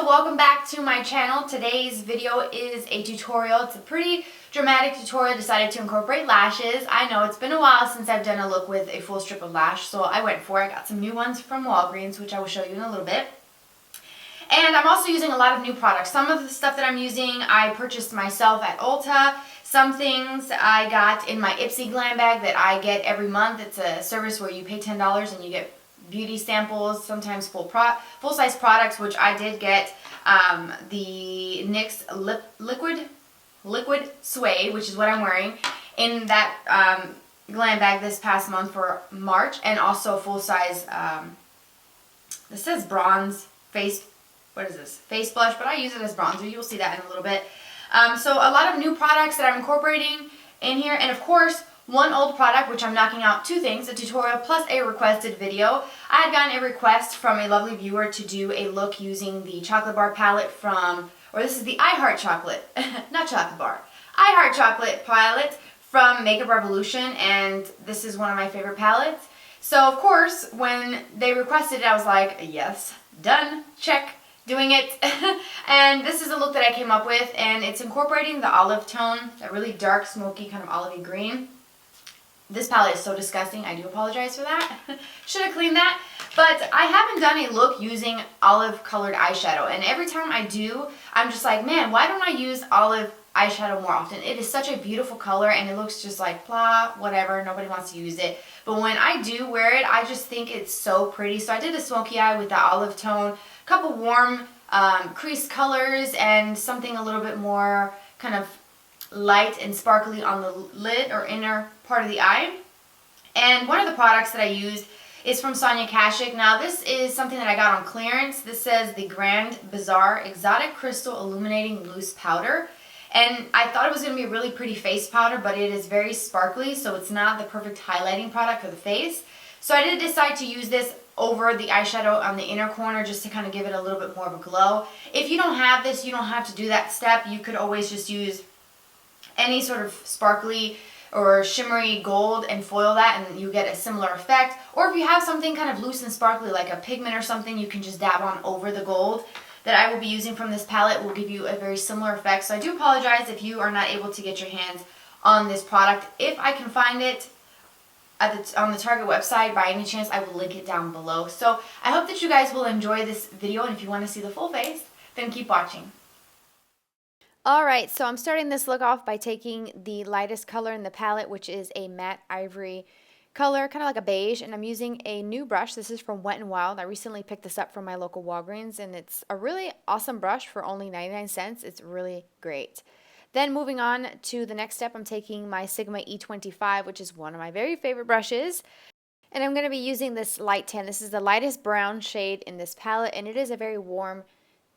welcome back to my channel. Today's video is a tutorial. It's a pretty dramatic tutorial. I decided to incorporate lashes. I know it's been a while since I've done a look with a full strip of lash, so I went for it. I got some new ones from Walgreens, which I will show you in a little bit. And I'm also using a lot of new products. Some of the stuff that I'm using I purchased myself at Ulta. Some things I got in my Ipsy Glam bag that I get every month. It's a service where you pay $10 and you get beauty samples, sometimes full-size products, which I did get the NYX liquid Suede, which is what I'm wearing, in that glam bag this past month for March, and also full-size, this says bronze face, what is this, face blush, but I use it as bronzer. You'll see that in a little bit. So a lot of new products that I'm incorporating in here, and of course, one old product, which I'm knocking out two things, a tutorial plus a requested video. I had gotten a request from a lovely viewer to do a look using the chocolate bar palette from, or this is the I Heart Chocolate, not chocolate bar, I Heart Chocolate palette from Makeup Revolution, and this is one of my favorite palettes. So of course, when they requested it, I was like, yes, done, check, doing it. And this is a look that I came up with, and it's incorporating the olive tone, that really dark, smoky, kind of olivey green. This palette is so disgusting. I do apologize for that. Should have cleaned that. But I haven't done a look using olive colored eyeshadow. And every time I do, I'm just like, man, why don't I use olive eyeshadow more often? It is such a beautiful color and it looks just like blah, whatever. Nobody wants to use it. But when I do wear it, I just think it's so pretty. So I did a smoky eye with the olive tone, a couple warm crease colors, and something a little bit more kind of light and sparkly on the lid or inner part of the eye. And one of the products that I used is from Sonia Kashuk. Now this is something that I got on clearance. This says the Grand Bazaar Exotic Crystal Illuminating Loose Powder. And I thought it was going to be a really pretty face powder, but it is very sparkly, so it's not the perfect highlighting product for the face. So I did decide to use this over the eyeshadow on the inner corner just to kind of give it a little bit more of a glow. If you don't have this, you don't have to do that step. You could always just use any sort of sparkly or shimmery gold and foil that, and you get a similar effect. Or if you have something kind of loose and sparkly like a pigment or something, you can just dab on over the gold that I will be using from this palette. Will give you a very similar effect. So I do apologize if you are not able to get your hands on this product. If I can find it on the Target website by any chance, I will link it down below. So I hope that you guys will enjoy this video, and if you want to see the full face, then keep watching. Alright, so I'm starting this look off by taking the lightest color in the palette, which is a matte ivory color, kind of like a beige, and I'm using a new brush. This is from Wet n Wild. I recently picked this up from my local Walgreens, and it's a really awesome brush for only 99 cents. It's really great. Then moving on to the next step, I'm taking my Sigma E25, which is one of my very favorite brushes, and I'm going to be using this light tan. This is the lightest brown shade in this palette, and it is a very warm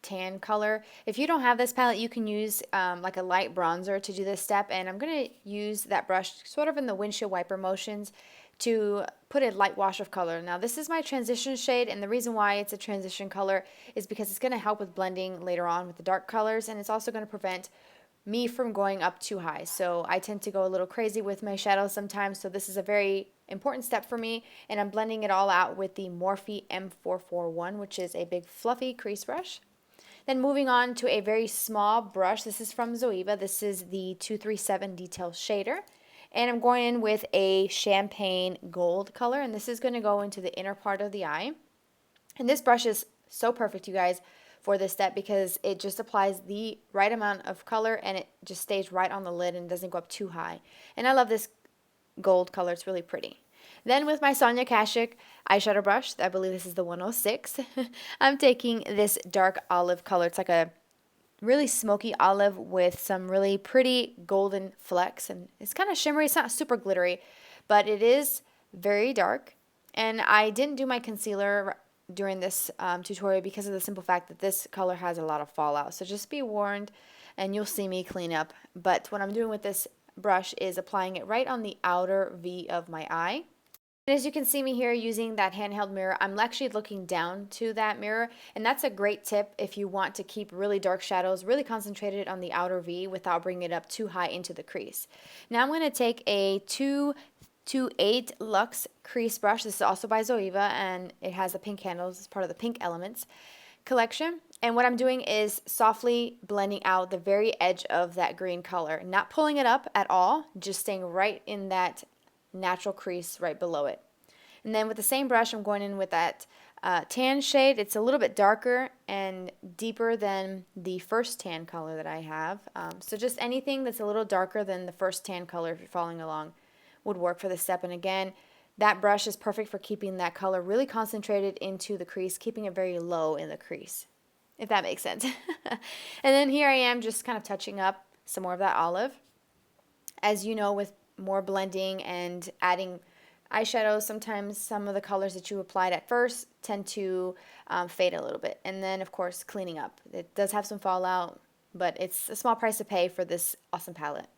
tan color. If you don't have this palette, you can use like a light bronzer to do this step, and I'm going to use that brush sort of in the windshield wiper motions to put a light wash of color. Now this is my transition shade, and the reason why it's a transition color is because it's going to help with blending later on with the dark colors, and it's also going to prevent me from going up too high. So I tend to go a little crazy with my shadows sometimes, so this is a very important step for me, and I'm blending it all out with the Morphe M441, which is a big fluffy crease brush. Then moving on to a very small brush. This is from Zoeva. This is the 237 Detail Shader. And I'm going in with a champagne gold color. And this is going to go into the inner part of the eye. And this brush is so perfect, you guys, for this step because it just applies the right amount of color and it just stays right on the lid and doesn't go up too high. And I love this gold color. It's really pretty. Then with my Sonia Kashuk eyeshadow brush, I believe this is the 106, I'm taking this dark olive color. It's like a really smoky olive with some really pretty golden flecks, and it's kind of shimmery. It's not super glittery, but it is very dark. And I didn't do my concealer during this tutorial because of the simple fact that this color has a lot of fallout. So just be warned, and you'll see me clean up. But what I'm doing with this brush is applying it right on the outer V of my eye. And as you can see me here using that handheld mirror, I'm actually looking down to that mirror, and that's a great tip if you want to keep really dark shadows really concentrated on the outer V without bringing it up too high into the crease. Now I'm going to take a 228 Luxe crease brush. This is also by Zoeva, and it has the pink handles. It's part of the Pink Elements collection. And what I'm doing is softly blending out the very edge of that green color, not pulling it up at all, just staying right in that natural crease right below it. And then with the same brush, I'm going in with that tan shade. It's a little bit darker and deeper than the first tan color that I have. So just anything that's a little darker than the first tan color, if you're following along, would work for this step. And again, that brush is perfect for keeping that color really concentrated into the crease, keeping it very low in the crease, if that makes sense. And then here I am just kind of touching up some more of that olive. As you know, with more blending and adding eyeshadows, sometimes some of the colors that you applied at first tend to fade a little bit. And then, of course, cleaning up. It does have some fallout, but it's a small price to pay for this awesome palette.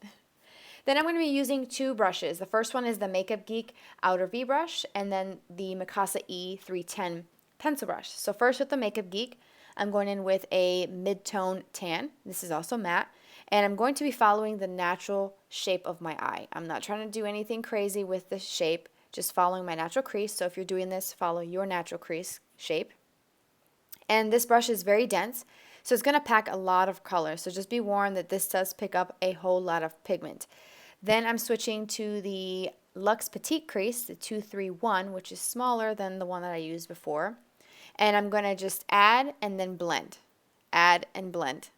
Then I'm going to be using two brushes. The first one is the Makeup Geek Outer V brush, and then the Mikasa E310 pencil brush. So first with the Makeup Geek, I'm going in with a mid-tone tan. This is also matte. And I'm going to be following the natural shape of my eye. I'm not trying to do anything crazy with the shape, just following my natural crease. So if you're doing this, follow your natural crease shape. And this brush is very dense, so it's going to pack a lot of color. So just be warned that this does pick up a whole lot of pigment. Then I'm switching to the Luxe Petite Crease, the 231, which is smaller than the one that I used before. And I'm going to just add and then blend. Add and blend.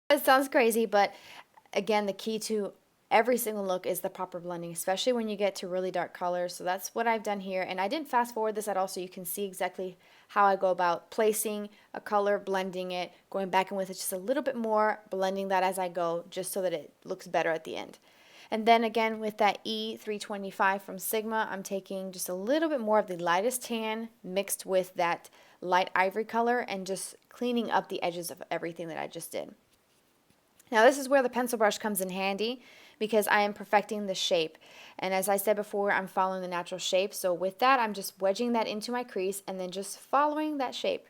It sounds crazy, but again, the key to every single look is the proper blending, especially when you get to really dark colors. So that's what I've done here. And I didn't fast forward this at all, so you can see exactly how I go about placing a color, blending it, going back in with it just a little bit more, blending that as I go, just so that it looks better at the end. And then again, with that E325 from Sigma, I'm taking just a little bit more of the lightest tan mixed with that light ivory color and just cleaning up the edges of everything that I just did. Now this is where the pencil brush comes in handy because I am perfecting the shape. And as I said before, I'm following the natural shape. So with that, I'm just wedging that into my crease and then just following that shape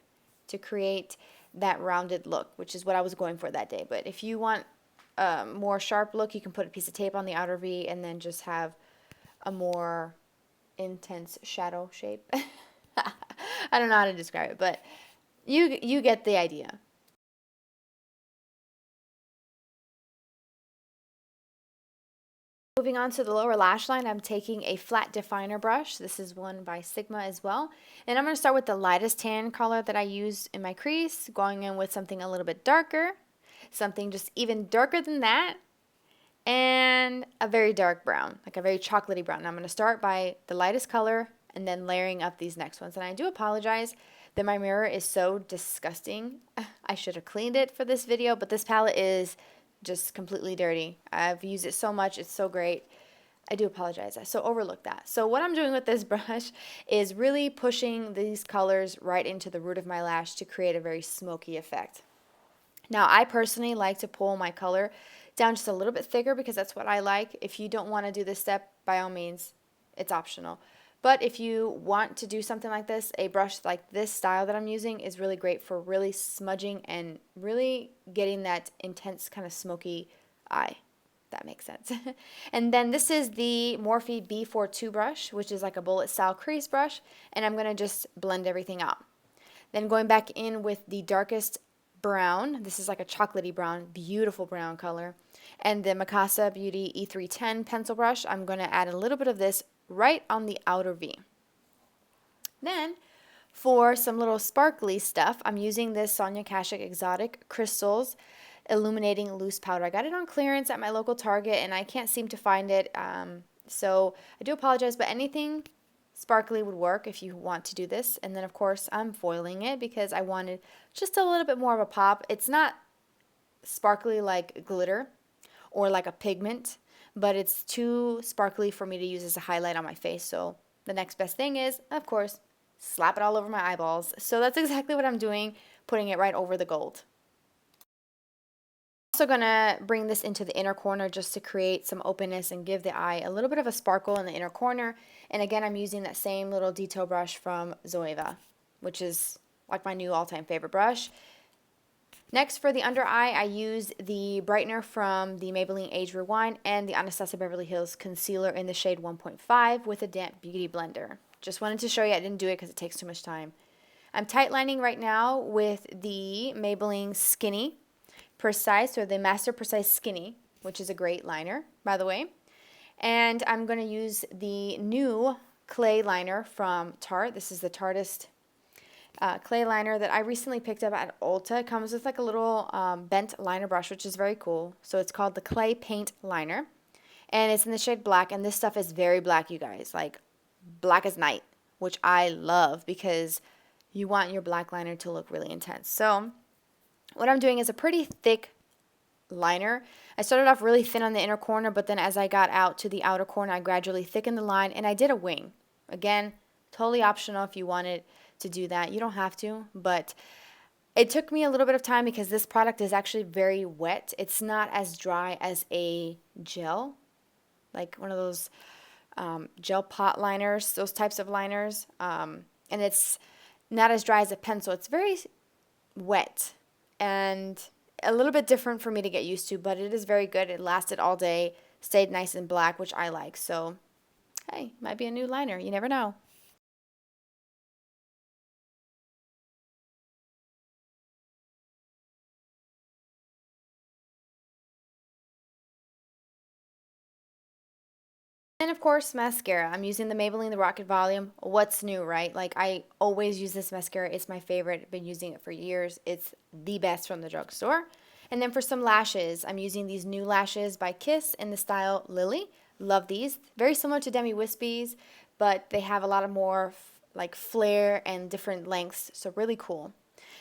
to create that rounded look, which is what I was going for that day. But if you want more sharp look, you can put a piece of tape on the outer V and then just have a more intense shadow shape. I don't know how to describe it, but you get the idea. Moving on to the lower lash line, I'm taking a flat definer brush. This is one by Sigma as well. And I'm going to start with the lightest tan color that I use in my crease, going in with something a little bit darker, something just even darker than that, and a very dark brown, like a very chocolatey brown. And I'm going to start by the lightest color and then layering up these next ones. And I do apologize that my mirror is so disgusting. I should have cleaned it for this video, but this palette is just completely dirty. I've used it so much. It's so great. I do apologize. So overlook that. So what I'm doing with this brush is really pushing these colors right into the root of my lash to create a very smoky effect. Now, I personally like to pull my color down just a little bit thicker because that's what I like. If you don't want to do this step, by all means, it's optional. But if you want to do something like this, a brush like this style that I'm using is really great for really smudging and really getting that intense kind of smoky eye. That makes sense. And then this is the Morphe B42 brush, which is like a bullet style crease brush, and I'm going to just blend everything out. Then going back in with the darkest brown, this is like a chocolatey brown, beautiful brown color, and the Mikasa Beauty E310 pencil brush, I'm going to add a little bit of this right on the outer V. Then for some little sparkly stuff, I'm using this Sonia Kashuk Exotic Crystals Illuminating Loose Powder. I got it on clearance at my local Target and I can't seem to find it, so I do apologize, but anything sparkly would work if you want to do this. And then of course I'm foiling it because I wanted just a little bit more of a pop. It's not sparkly like glitter or like a pigment, but it's too sparkly for me to use as a highlight on my face. So the next best thing is, of course, slap it all over my eyeballs. So that's exactly what I'm doing, putting it right over the gold. Also going to bring this into the inner corner just to create some openness and give the eye a little bit of a sparkle in the inner corner. And again, I'm using that same little detail brush from Zoeva, which is like my new all-time favorite brush. Next, for the under eye, I use the Brightener from the Maybelline Age Rewind and the Anastasia Beverly Hills Concealer in the shade 1.5 with a damp beauty blender. Just wanted to show you I didn't do it because it takes too much time. I'm tight lining right now with the Maybelline Skinny Precise, or the Master Precise Skinny, which is a great liner, by the way. And I'm going to use the new clay liner from Tarte. This is the Tarteist clay liner that I recently picked up at Ulta. It comes with like a little bent liner brush, which is very cool. So it's called the Clay Paint Liner. And it's in the shade black. And this stuff is very black, you guys. Like black as night, which I love because you want your black liner to look really intense. So what I'm doing is a pretty thick liner. I started off really thin on the inner corner, but then as I got out to the outer corner, I gradually thickened the line, and I did a wing. Again, totally optional if you wanted to do that. You don't have to, but it took me a little bit of time because this product is actually very wet. It's not as dry as a gel, like one of those gel pot liners, those types of liners, and it's not as dry as a pencil. It's very wet and a little bit different for me to get used to, but it is very good. It lasted all day, stayed nice and black, which I like. So, hey, might be a new liner. You never know. And of course, mascara. I'm using the Maybelline The Rocket Volume. What's new, right? Like, I always use this mascara. It's my favorite. I've been using it for years. It's the best from the drugstore. And then for some lashes, I'm using these new lashes by Kiss in the style Lily. Love these. Very similar to Demi Wispies, but they have a lot of more like flare and different lengths. So really cool.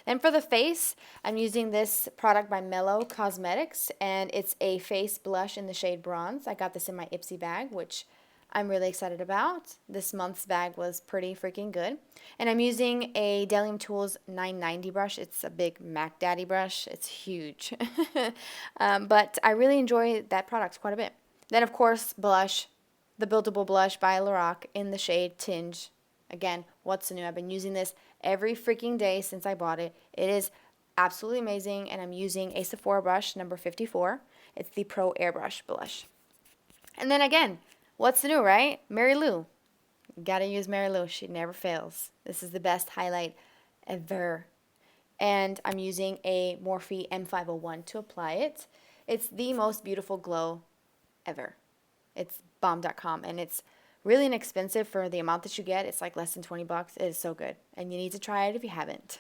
Then for the face, I'm using this product by Mellow Cosmetics, and it's a face blush in the shade Bronze. I got this in my Ipsy bag, which I'm really excited about. This month's bag was pretty freaking good. And I'm using a Delium Tools 990 brush. It's a big Mac Daddy brush. It's huge. But I really enjoy that product quite a bit. Then, of course, blush, the Buildable blush by LORAC in the shade Tinge. Again, what's new? I've been using this every freaking day since I bought it. It is absolutely amazing, and I'm using a Sephora brush, number 54. It's the Pro Airbrush blush. And then again, what's new, right? Mary Lou. Gotta use Mary Lou. She never fails. This is the best highlight ever. And I'm using a Morphe M501 to apply it. It's the most beautiful glow ever. It's bomb.com, and it's really inexpensive for the amount that you get. It's like less than 20 bucks. It is so good, and you need to try it if you haven't.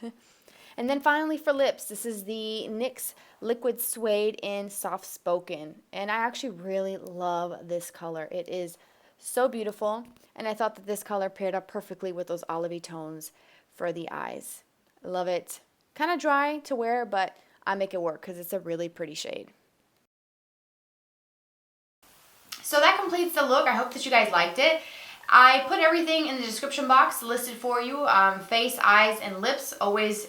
And then finally for lips, this is the NYX Liquid Suede in Soft Spoken, and I actually really love this color. It is so beautiful, and I thought that this color paired up perfectly with those olivey tones for the eyes. Love it. Kind of dry to wear, but I make it work because it's a really pretty shade. So that completes the look. I hope that you guys liked it. I put everything in the description box listed for you. Face, eyes, and lips always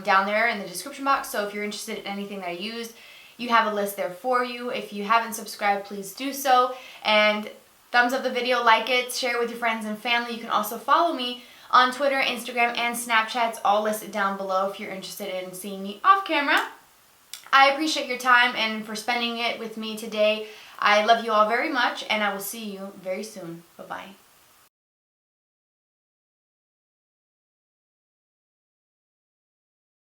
down there in the description box. So if you're interested in anything that I used, you have a list there for you. If you haven't subscribed, please do so. And thumbs up the video, like it, share it with your friends and family. You can also follow me on Twitter, Instagram, and Snapchat. It's all listed down below if you're interested in seeing me off camera. I appreciate your time and for spending it with me today. I love you all very much, and I will see you very soon. Bye-bye.